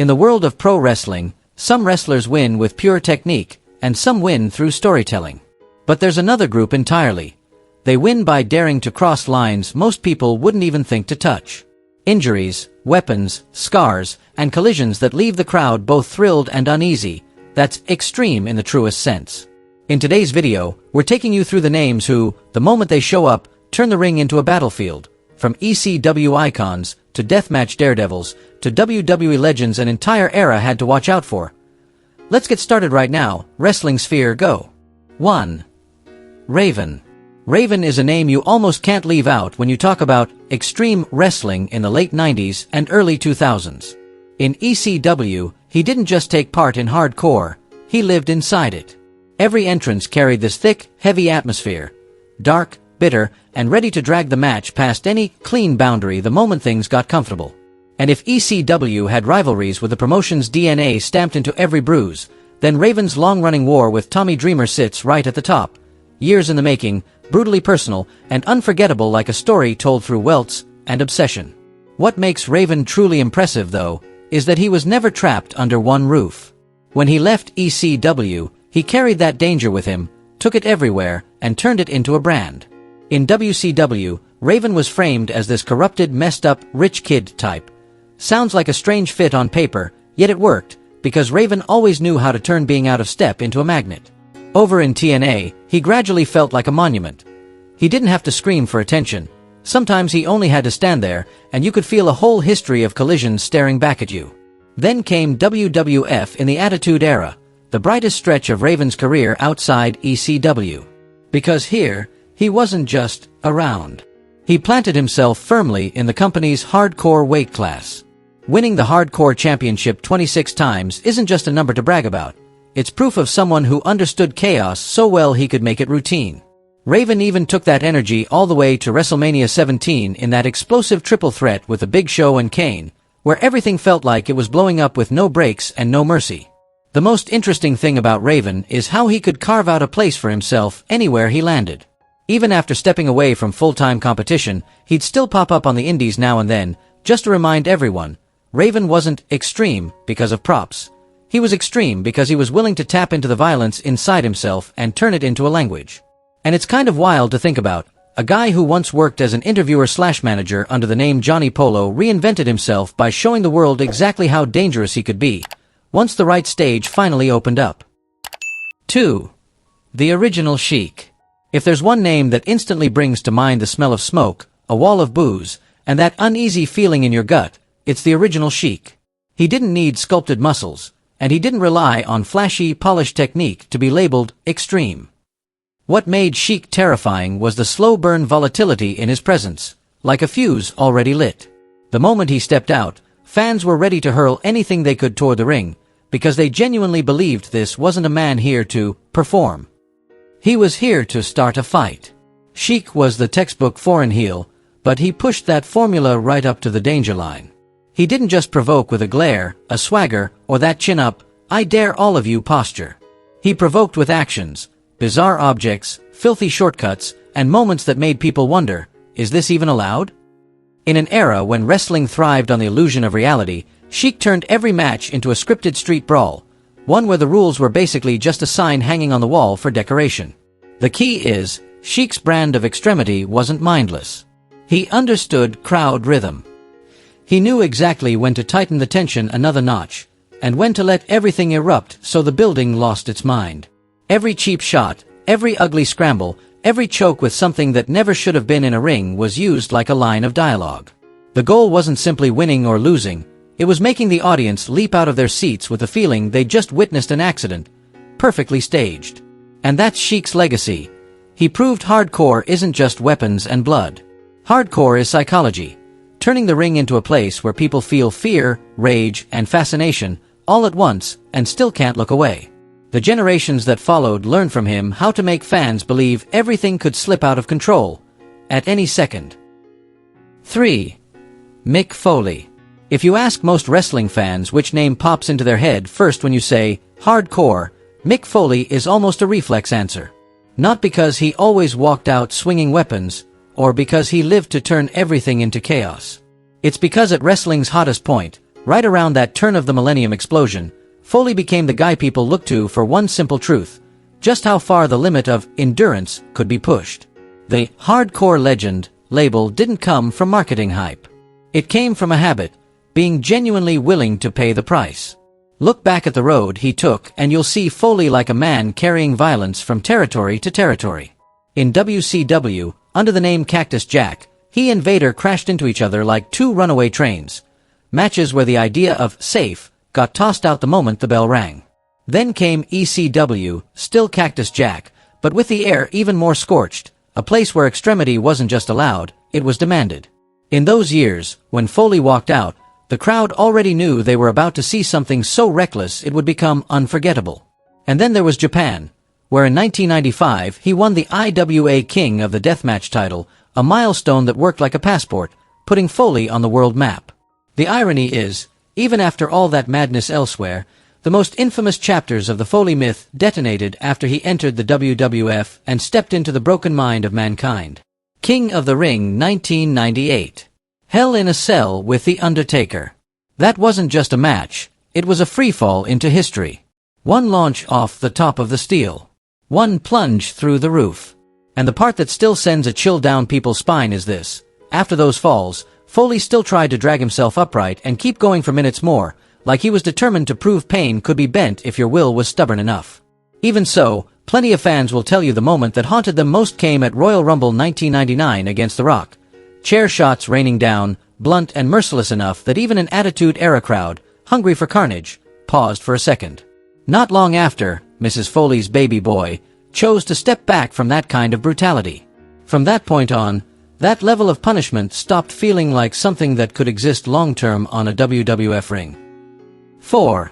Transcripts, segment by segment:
In the world of pro wrestling, some wrestlers win with pure technique, and some win through storytelling. But there's another group entirely. They win by daring to cross lines most people wouldn't even think to touch. Injuries, weapons, scars, and collisions that leave the crowd both thrilled and uneasy. That's extreme in the truest sense. In today's video, we're taking you through the names who, the moment they show up, turn the ring into a battlefield. From ECW icons, to deathmatch daredevils, to WWE legends an entire era had to watch out for. Let's get started right now. Wrestling Sphere, go. 1. Raven. Raven is a name you almost can't leave out when you talk about extreme wrestling in the late 90s and early 2000s. In ECW, he didn't just take part in hardcore, he lived inside it. Every entrance carried this thick, heavy atmosphere. Dark, bitter, and ready to drag the match past any clean boundary the moment things got comfortable. And if ECW had rivalries with the promotion's DNA stamped into every bruise, then Raven's long-running war with Tommy Dreamer sits right at the top. Years in the making, brutally personal, and unforgettable like a story told through welts and obsession. What makes Raven truly impressive, though, is that he was never trapped under one roof. When he left ECW, he carried that danger with him, took it everywhere, and turned it into a brand. In WCW, Raven was framed as this corrupted, messed-up, rich kid type. Sounds like a strange fit on paper, yet it worked, because Raven always knew how to turn being out of step into a magnet. Over in TNA, he gradually felt like a monument. He didn't have to scream for attention. Sometimes he only had to stand there, and you could feel a whole history of collisions staring back at you. Then came WWF in the Attitude Era, the brightest stretch of Raven's career outside ECW. Because here, he wasn't just around. He planted himself firmly in the company's hardcore weight class. Winning the Hardcore Championship 26 times isn't just a number to brag about. It's proof of someone who understood chaos so well he could make it routine. Raven even took that energy all the way to WrestleMania 17 in that explosive triple threat with The Big Show and Kane, where everything felt like it was blowing up with no breaks and no mercy. The most interesting thing about Raven is how he could carve out a place for himself anywhere he landed. Even after stepping away from full-time competition, he'd still pop up on the indies now and then, just to remind everyone, Raven wasn't extreme because of props. He was extreme because he was willing to tap into the violence inside himself and turn it into a language. And it's kind of wild to think about. A guy who once worked as an interviewer/manager under the name Johnny Polo reinvented himself by showing the world exactly how dangerous he could be, once the right stage finally opened up. 2. The original Sheik. If there's one name that instantly brings to mind the smell of smoke, a wall of booze, and that uneasy feeling in your gut, it's the original Sheik. He didn't need sculpted muscles, and he didn't rely on flashy, polished technique to be labeled extreme. What made Sheik terrifying was the slow-burn volatility in his presence, like a fuse already lit. The moment he stepped out, fans were ready to hurl anything they could toward the ring, because they genuinely believed this wasn't a man here to perform. He was here to start a fight. Sheik was the textbook foreign heel, but he pushed that formula right up to the danger line. He didn't just provoke with a glare, a swagger, or that chin-up, I dare all of you posture. He provoked with actions, bizarre objects, filthy shortcuts, and moments that made people wonder, is this even allowed? In an era when wrestling thrived on the illusion of reality, Sheik turned every match into a scripted street brawl, one where the rules were basically just a sign hanging on the wall for decoration. The key is, Sheik's brand of extremity wasn't mindless. He understood crowd rhythm. He knew exactly when to tighten the tension another notch, and when to let everything erupt so the building lost its mind. Every cheap shot, every ugly scramble, every choke with something that never should have been in a ring was used like a line of dialogue. The goal wasn't simply winning or losing, it was making the audience leap out of their seats with the feeling they just witnessed an accident, perfectly staged. And that's Sheik's legacy. He proved hardcore isn't just weapons and blood. Hardcore is psychology, turning the ring into a place where people feel fear, rage, and fascination, all at once, and still can't look away. The generations that followed learned from him how to make fans believe everything could slip out of control, at any second. 3. Mick Foley. If you ask most wrestling fans which name pops into their head first when you say, hardcore, Mick Foley is almost a reflex answer. Not because he always walked out swinging weapons, or because he lived to turn everything into chaos. It's because at wrestling's hottest point, Right around that turn of the millennium explosion, Foley became the guy people looked to for one simple truth: just how far the limit of endurance could be pushed. The hardcore legend label didn't come from marketing hype. It came from a habit, being genuinely willing to pay the price. Look back at the road he took and you'll see Foley like a man carrying violence from territory to territory. In WCW, under the name Cactus Jack, he and Vader crashed into each other like two runaway trains. Matches where the idea of safe got tossed out the moment the bell rang. Then came ECW, still Cactus Jack, but with the air even more scorched, a place where extremity wasn't just allowed, it was demanded. In those years, when Foley walked out, the crowd already knew they were about to see something so reckless it would become unforgettable. And then there was Japan, where in 1995 he won the IWA King of the Deathmatch title, a milestone that worked like a passport, putting Foley on the world map. The irony is, even after all that madness elsewhere, the most infamous chapters of the Foley myth detonated after he entered the WWF and stepped into the broken mind of mankind. King of the Ring 1998. Hell in a Cell with The Undertaker. That wasn't just a match, it was a freefall into history. One launch off the top of the steel. One plunge through the roof. And the part that still sends a chill down people's spine is this: after those falls, Foley still tried to drag himself upright and keep going for minutes more, like he was determined to prove pain could be bent if your will was stubborn enough. Even so, plenty of fans will tell you the moment that haunted them most came at Royal Rumble 1999 against The Rock. Chair shots raining down, blunt and merciless enough that even an Attitude-era crowd, hungry for carnage, paused for a second. Not long after, Mrs. Foley's baby boy chose to step back from that kind of brutality. From that point on, that level of punishment stopped feeling like something that could exist long-term on a WWF ring. 4.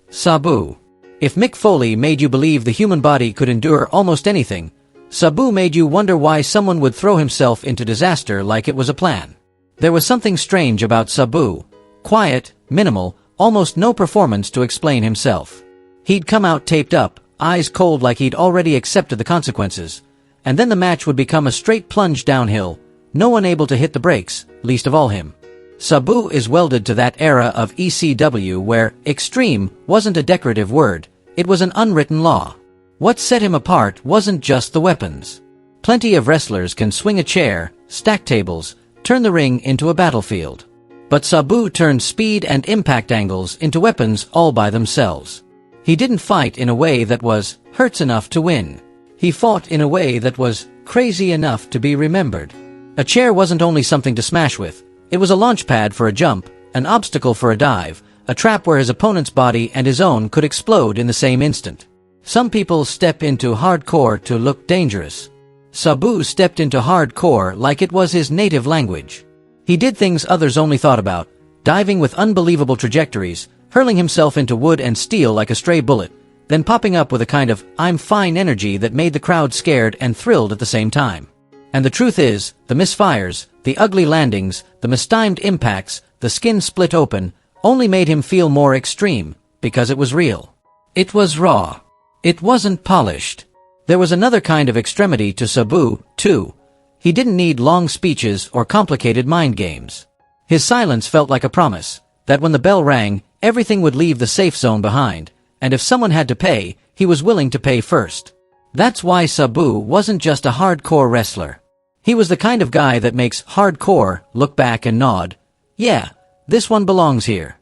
Sabu. If Mick Foley made you believe the human body could endure almost anything, Sabu made you wonder why someone would throw himself into disaster like it was a plan. There was something strange about Sabu. Quiet, minimal, almost no performance to explain himself. He'd come out taped up, eyes cold like he'd already accepted the consequences, and then the match would become a straight plunge downhill, no one able to hit the brakes, least of all him. Sabu is welded to that era of ECW where extreme wasn't a decorative word, it was an unwritten law. What set him apart wasn't just the weapons. Plenty of wrestlers can swing a chair, stack tables, turn the ring into a battlefield. But Sabu turned speed and impact angles into weapons all by themselves. He didn't fight in a way that was hurts enough to win. He fought in a way that was crazy enough to be remembered. A chair wasn't only something to smash with, it was a launch pad for a jump, an obstacle for a dive, a trap where his opponent's body and his own could explode in the same instant. Some people step into hardcore to look dangerous. Sabu stepped into hardcore like it was his native language. He did things others only thought about, diving with unbelievable trajectories, hurling himself into wood and steel like a stray bullet, then popping up with a kind of "I'm fine" energy that made the crowd scared and thrilled at the same time. And the truth is, the misfires, the ugly landings, the mistimed impacts, the skin split open, only made him feel more extreme, because it was real. It was raw. It wasn't polished. There was another kind of extremity to Sabu, too. He didn't need long speeches or complicated mind games. His silence felt like a promise, that when the bell rang, everything would leave the safe zone behind, and if someone had to pay, he was willing to pay first. That's why Sabu wasn't just a hardcore wrestler. He was the kind of guy that makes hardcore look back and nod, "Yeah, this one belongs here."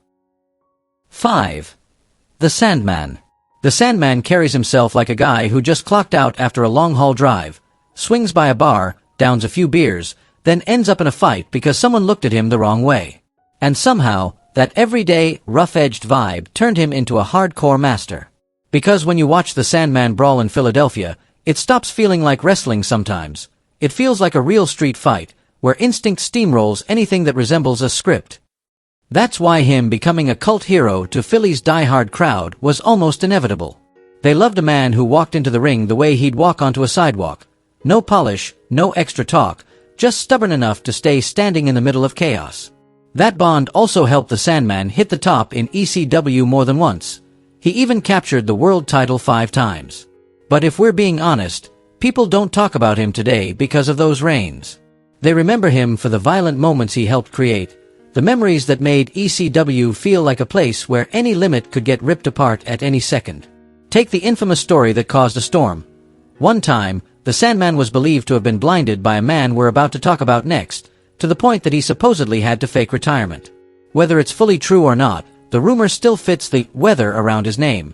5. The Sandman. The Sandman carries himself like a guy who just clocked out after a long-haul drive, swings by a bar, downs a few beers, then ends up in a fight because someone looked at him the wrong way. And somehow, that everyday, rough-edged vibe turned him into a hardcore master. Because when you watch the Sandman brawl in Philadelphia, it stops feeling like wrestling sometimes. It feels like a real street fight, where instinct steamrolls anything that resembles a script. That's why him becoming a cult hero to Philly's die-hard crowd was almost inevitable. They loved a man who walked into the ring the way he'd walk onto a sidewalk. No polish, no extra talk, just stubborn enough to stay standing in the middle of chaos. That bond also helped the Sandman hit the top in ECW more than once. He even captured the world title 5 times. But if we're being honest, people don't talk about him today because of those reigns. They remember him for the violent moments he helped create, The memories that made ECW feel like a place where any limit could get ripped apart at any second. Take the infamous story that caused a storm. One time, the Sandman was believed to have been blinded by a man we're about to talk about next, to the point that he supposedly had to fake retirement. Whether it's fully true or not, the rumor still fits the weather around his name.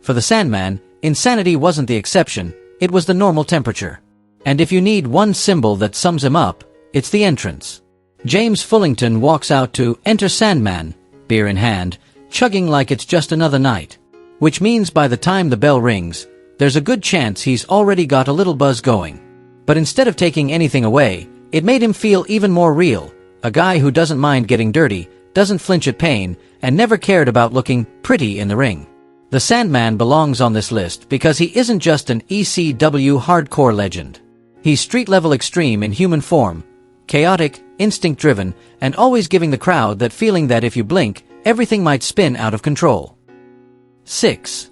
For the Sandman, insanity wasn't the exception, it was the normal temperature. And if you need one symbol that sums him up, it's the entrance. James Fullington walks out to enter Sandman, beer in hand, chugging like it's just another night. Which means by the time the bell rings, there's a good chance he's already got a little buzz going. But instead of taking anything away, it made him feel even more real, a guy who doesn't mind getting dirty, doesn't flinch at pain, and never cared about looking pretty in the ring. The Sandman belongs on this list because he isn't just an ECW hardcore legend. He's street-level extreme in human form, chaotic, instinct-driven, and always giving the crowd that feeling that if you blink, everything might spin out of control. 6.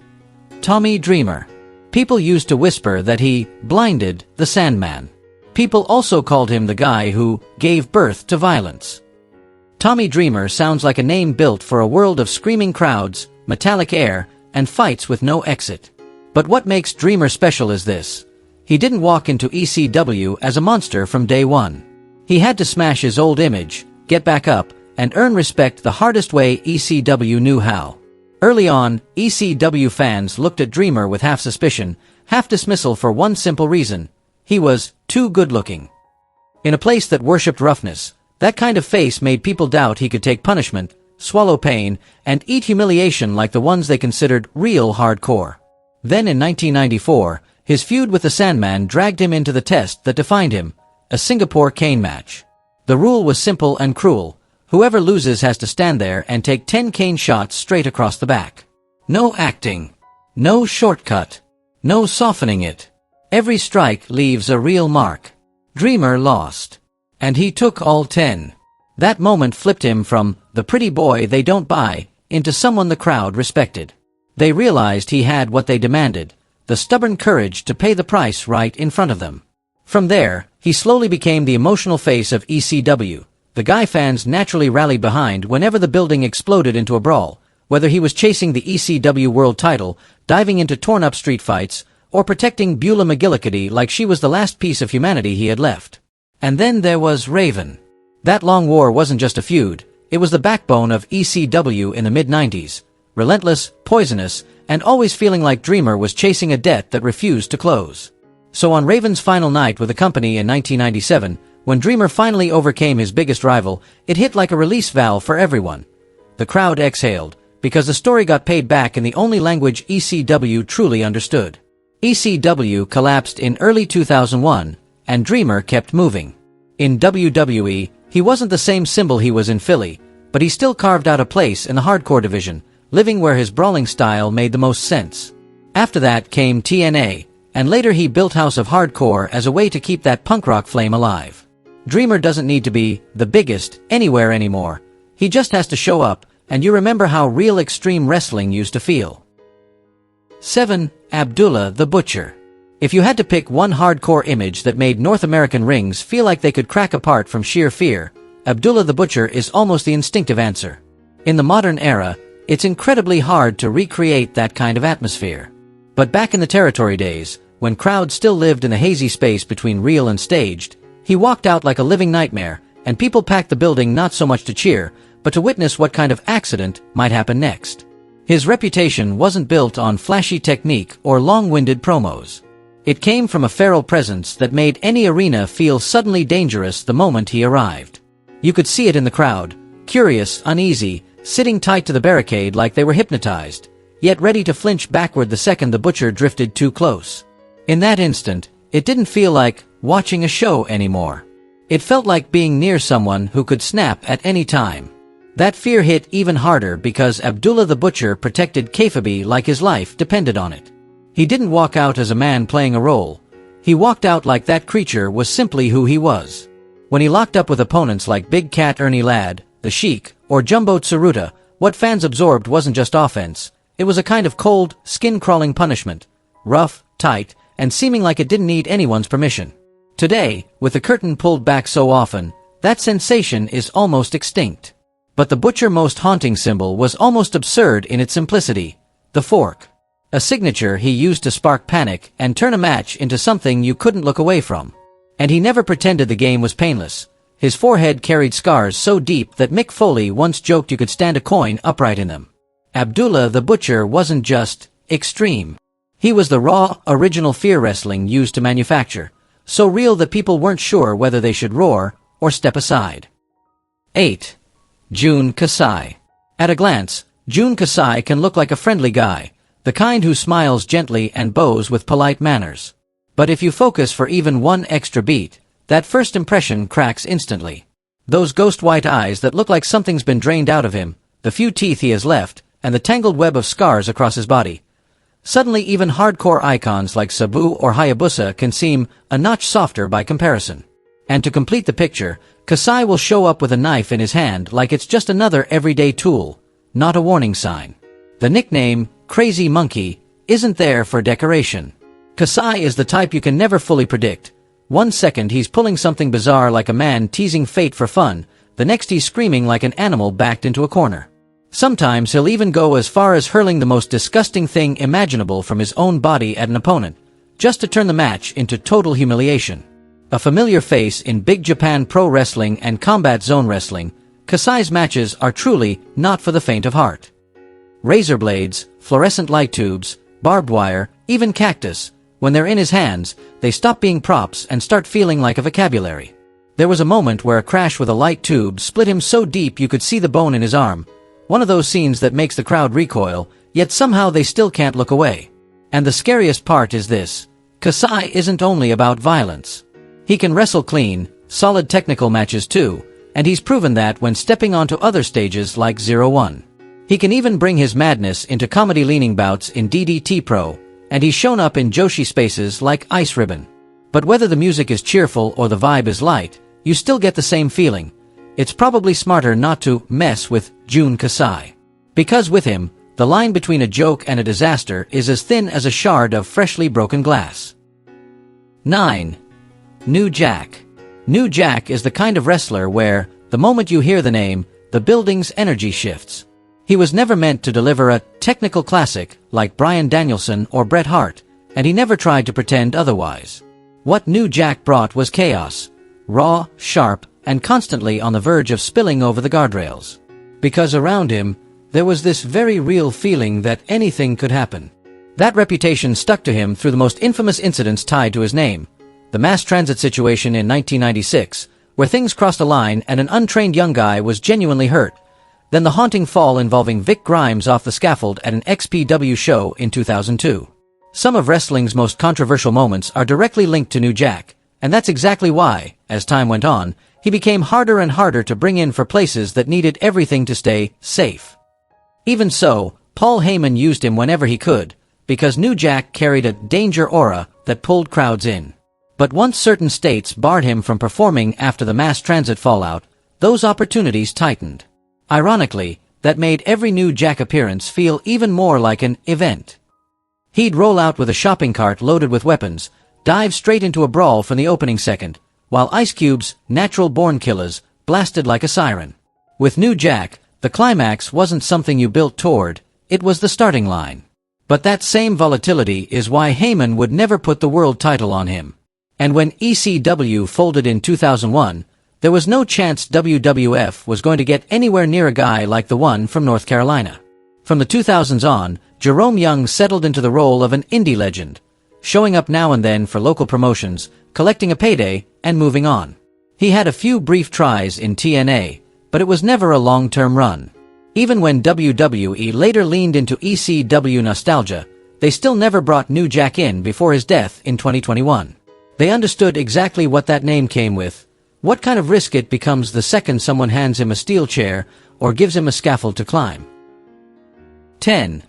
Tommy Dreamer. People used to whisper that he blinded the Sandman. People also called him the guy who gave birth to violence. Tommy Dreamer sounds like a name built for a world of screaming crowds, metallic air, and fights with no exit. But what makes Dreamer special is this. He didn't walk into ECW as a monster from day one. He had to smash his old image, get back up, and earn respect the hardest way ECW knew how. Early on, ECW fans looked at Dreamer with half suspicion, half dismissal for one simple reason. He was too good-looking. In a place that worshipped roughness, that kind of face made people doubt he could take punishment, swallow pain, and eat humiliation like the ones they considered real hardcore. Then in 1994, his feud with the Sandman dragged him into the test that defined him, a Singapore cane match. The rule was simple and cruel. Whoever loses has to stand there and take 10 cane shots straight across the back. No acting. No shortcut. No softening it. Every strike leaves a real mark. Dreamer lost. And he took all 10. That moment flipped him from the pretty boy they don't buy into someone the crowd respected. They realized he had what they demanded, the stubborn courage to pay the price right in front of them. From there, he slowly became the emotional face of ECW, the guy fans naturally rallied behind whenever the building exploded into a brawl, whether he was chasing the ECW world title, diving into torn-up street fights, or protecting Beulah McGillicuddy like she was the last piece of humanity he had left. And then there was Raven. That long war wasn't just a feud, it was the backbone of ECW in the mid-90s, relentless, poisonous, and always feeling like Dreamer was chasing a debt that refused to close. So on Raven's final night with the company in 1997, when Dreamer finally overcame his biggest rival, it hit like a release valve for everyone. The crowd exhaled, because the story got paid back in the only language ECW truly understood. ECW collapsed in early 2001, and Dreamer kept moving. In WWE, he wasn't the same symbol he was in Philly, but he still carved out a place in the hardcore division, living where his brawling style made the most sense. After that came TNA, and later he built House of Hardcore as a way to keep that punk rock flame alive. Dreamer doesn't need to be the biggest anywhere anymore. He just has to show up, and you remember how real extreme wrestling used to feel. 7. Abdullah the Butcher. If you had to pick one hardcore image that made North American rings feel like they could crack apart from sheer fear, Abdullah the Butcher is almost the instinctive answer. In the modern era, it's incredibly hard to recreate that kind of atmosphere. But back in the territory days, when crowds still lived in the hazy space between real and staged, he walked out like a living nightmare, and people packed the building not so much to cheer, but to witness what kind of accident might happen next. His reputation wasn't built on flashy technique or long-winded promos. It came from a feral presence that made any arena feel suddenly dangerous the moment he arrived. You could see it in the crowd, curious, uneasy, sitting tight to the barricade like they were hypnotized, yet ready to flinch backward the second the Butcher drifted too close. In that instant, it didn't feel like watching a show anymore. It felt like being near someone who could snap at any time. That fear hit even harder because Abdullah the Butcher protected kayfabe like his life depended on it. He didn't walk out as a man playing a role. He walked out like that creature was simply who he was. When he locked up with opponents like Big Cat Ernie Ladd, the Sheik, or Jumbo Tsuruta, what fans absorbed wasn't just offense. It was a kind of cold, skin-crawling punishment. Rough, tight, and seeming like it didn't need anyone's permission. Today, with the curtain pulled back so often, that sensation is almost extinct. But the Butcher's most haunting symbol was almost absurd in its simplicity: the fork. A signature he used to spark panic and turn a match into something you couldn't look away from. And he never pretended the game was painless. His forehead carried scars so deep that Mick Foley once joked you could stand a coin upright in them. Abdullah the Butcher wasn't just extreme. He was the raw, original fear wrestling used to manufacture, so real that people weren't sure whether they should roar or step aside. 8. Jun Kasai. At a glance, Jun Kasai can look like a friendly guy, the kind who smiles gently and bows with polite manners. But if you focus for even one extra beat, that first impression cracks instantly. Those ghost white eyes that look like something's been drained out of him, the few teeth he has left, and the tangled web of scars across his body. Suddenly even hardcore icons like Sabu or Hayabusa can seem a notch softer by comparison. And to complete the picture, Kasai will show up with a knife in his hand like it's just another everyday tool, not a warning sign. The nickname, Crazy Monkey, isn't there for decoration. Kasai is the type you can never fully predict. One second he's pulling something bizarre like a man teasing fate for fun, the next he's screaming like an animal backed into a corner. Sometimes he'll even go as far as hurling the most disgusting thing imaginable from his own body at an opponent, just to turn the match into total humiliation. A familiar face in Big Japan Pro Wrestling and Combat Zone Wrestling, Kasai's matches are truly not for the faint of heart. Razor blades, fluorescent light tubes, barbed wire, even cactus, when they're in his hands, they stop being props and start feeling like a vocabulary. There was a moment where a crash with a light tube split him so deep you could see the bone in his arm. One of those scenes that makes the crowd recoil, yet somehow they still can't look away. And the scariest part is this: Kasai isn't only about violence. He can wrestle clean, solid technical matches too, and he's proven that when stepping onto other stages like 01. He can even bring his madness into comedy-leaning bouts in DDT Pro, and he's shown up in Joshi spaces like Ice Ribbon. But whether the music is cheerful or the vibe is light, you still get the same feeling. It's probably smarter not to mess with Jun Kasai. Because with him, the line between a joke and a disaster is as thin as a shard of freshly broken glass. 9. New Jack. New Jack is the kind of wrestler where, the moment you hear the name, the building's energy shifts. He was never meant to deliver a technical classic like Bryan Danielson or Bret Hart, and he never tried to pretend otherwise. What New Jack brought was chaos, raw, sharp, and constantly on the verge of spilling over the guardrails. Because around him, there was this very real feeling that anything could happen. That reputation stuck to him through the most infamous incidents tied to his name. The mass transit situation in 1996, where things crossed a line and an untrained young guy was genuinely hurt. Then the haunting fall involving Vic Grimes off the scaffold at an XPW show in 2002. Some of wrestling's most controversial moments are directly linked to New Jack, and that's exactly why, as time went on, he became harder and harder to bring in for places that needed everything to stay safe. Even so, Paul Heyman used him whenever he could, because New Jack carried a danger aura that pulled crowds in. But once certain states barred him from performing after the mass transit fallout, those opportunities tightened. Ironically, that made every New Jack appearance feel even more like an event. He'd roll out with a shopping cart loaded with weapons, dive straight into a brawl from the opening second, while Ice Cube's natural-born killers blasted like a siren. With New Jack, the climax wasn't something you built toward, it was the starting line. But that same volatility is why Heyman would never put the world title on him. And when ECW folded in 2001, there was no chance WWF was going to get anywhere near a guy like the one from North Carolina. From the 2000s on, Jerome Young settled into the role of an indie legend, showing up now and then for local promotions, collecting a payday, and moving on. He had a few brief tries in TNA, but it was never a long-term run. Even when WWE later leaned into ECW nostalgia, they still never brought New Jack in before his death in 2021. They understood exactly what that name came with, what kind of risk it becomes the second someone hands him a steel chair or gives him a scaffold to climb. 10.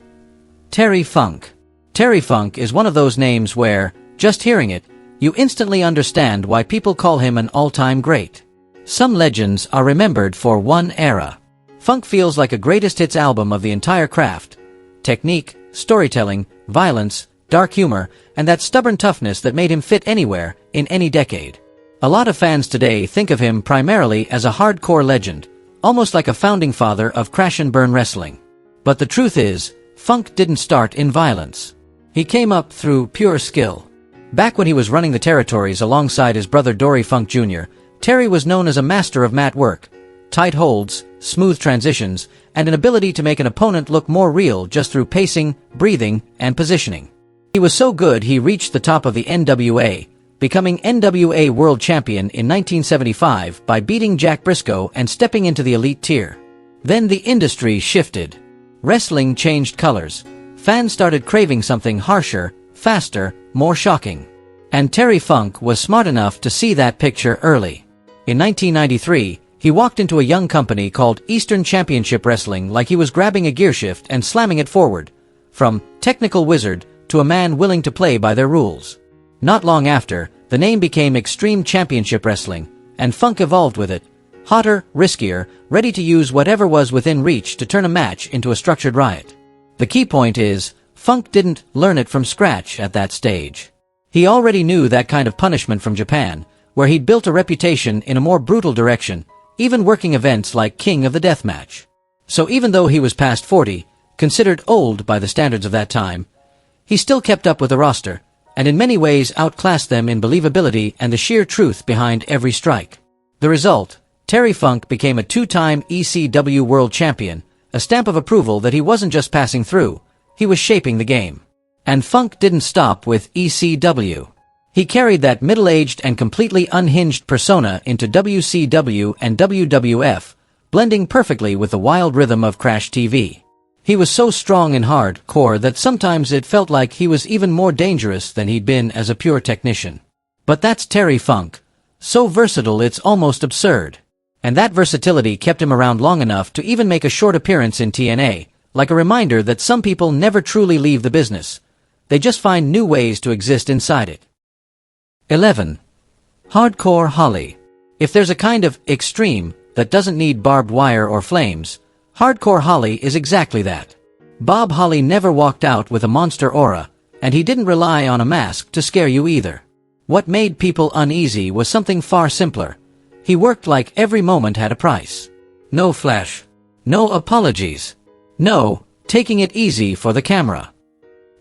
Terry Funk. Terry Funk is one of those names where, just hearing it, you instantly understand why people call him an all-time great. Some legends are remembered for one era. Funk feels like a greatest hits album of the entire craft. Technique, storytelling, violence, dark humor, and that stubborn toughness that made him fit anywhere, in any decade. A lot of fans today think of him primarily as a hardcore legend, almost like a founding father of crash and burn wrestling. But the truth is, Funk didn't start in violence. He came up through pure skill. Back when he was running the territories alongside his brother Dory Funk Jr., Terry was known as a master of mat work, tight holds, smooth transitions, and an ability to make an opponent look more real just through pacing, breathing, and positioning. He was so good he reached the top of the NWA, becoming NWA World Champion in 1975 by beating Jack Briscoe and stepping into the elite tier. Then the industry shifted. Wrestling changed colors. Fans started craving something harsher, faster, more shocking. And Terry Funk was smart enough to see that picture early. In 1993, he walked into a young company called Eastern Championship Wrestling like he was grabbing a gearshift and slamming it forward. From technical wizard to a man willing to play by their rules. Not long after, the name became Extreme Championship Wrestling, and Funk evolved with it. Hotter, riskier, ready to use whatever was within reach to turn a match into a structured riot. The key point is, Funk didn't learn it from scratch at that stage. He already knew that kind of punishment from Japan, where he'd built a reputation in a more brutal direction, even working events like King of the Deathmatch. So even though he was past 40, considered old by the standards of that time, he still kept up with the roster, and in many ways outclassed them in believability and the sheer truth behind every strike. The result, Terry Funk became a two-time ECW World Champion, a stamp of approval that he wasn't just passing through, he was shaping the game. And Funk didn't stop with ECW. He carried that middle-aged and completely unhinged persona into WCW and WWF, blending perfectly with the wild rhythm of Crash TV. He was so strong and hardcore that sometimes it felt like he was even more dangerous than he'd been as a pure technician. But that's Terry Funk. So versatile it's almost absurd. And that versatility kept him around long enough to even make a short appearance in TNA, like a reminder that some people never truly leave the business. They just find new ways to exist inside it. 11. Hardcore Holly. If there's a kind of extreme that doesn't need barbed wire or flames, Hardcore Holly is exactly that. Bob Holly never walked out with a monster aura, and he didn't rely on a mask to scare you either. What made people uneasy was something far simpler. He worked like every moment had a price. No flash. No apologies. No, taking it easy for the camera.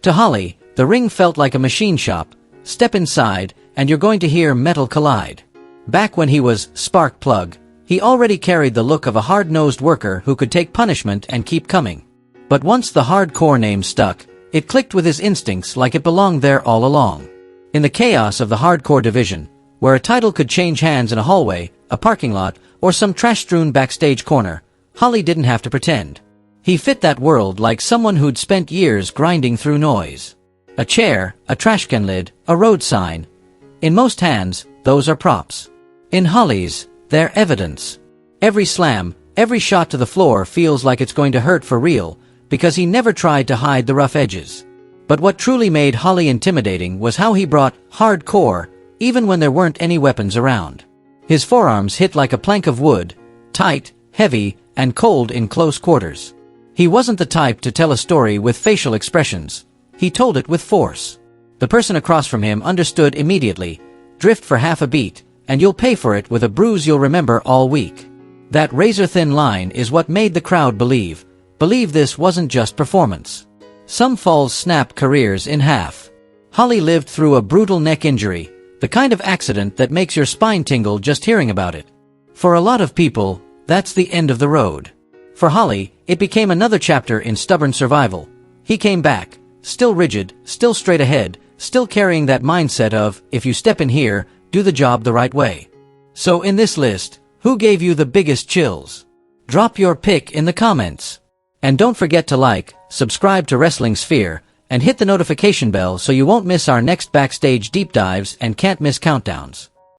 To Holly, the ring felt like a machine shop. Step inside, and you're going to hear metal collide. Back when he was Spark Plug, he already carried the look of a hard-nosed worker who could take punishment and keep coming. But once the hardcore name stuck, it clicked with his instincts like it belonged there all along. In the chaos of the hardcore division, where a title could change hands in a hallway, a parking lot, or some trash-strewn backstage corner, Holly didn't have to pretend. He fit that world like someone who'd spent years grinding through noise. A chair, a trash can lid, a road sign. In most hands, those are props. In Holly's, they're evidence. Every slam, every shot to the floor feels like it's going to hurt for real, because he never tried to hide the rough edges. But what truly made Holly intimidating was how he brought hardcore, even when there weren't any weapons around. His forearms hit like a plank of wood, tight, heavy, and cold in close quarters. He wasn't the type to tell a story with facial expressions. He told it with force. The person across from him understood immediately. Drift for half a beat, and you'll pay for it with a bruise you'll remember all week. That razor-thin line is what made the crowd believe this wasn't just performance. Some falls snap careers in half. Holly lived through a brutal neck injury, the kind of accident that makes your spine tingle just hearing about it. For a lot of people, that's the end of the road. For Holly, it became another chapter in stubborn survival. He came back, still rigid, still straight ahead, still carrying that mindset of, if you step in here, do the job the right way. So in this list, who gave you the biggest chills? Drop your pick in the comments. And don't forget to like, subscribe to Wrestling Sphere, and hit the notification bell so you won't miss our next backstage deep dives and can't miss countdowns.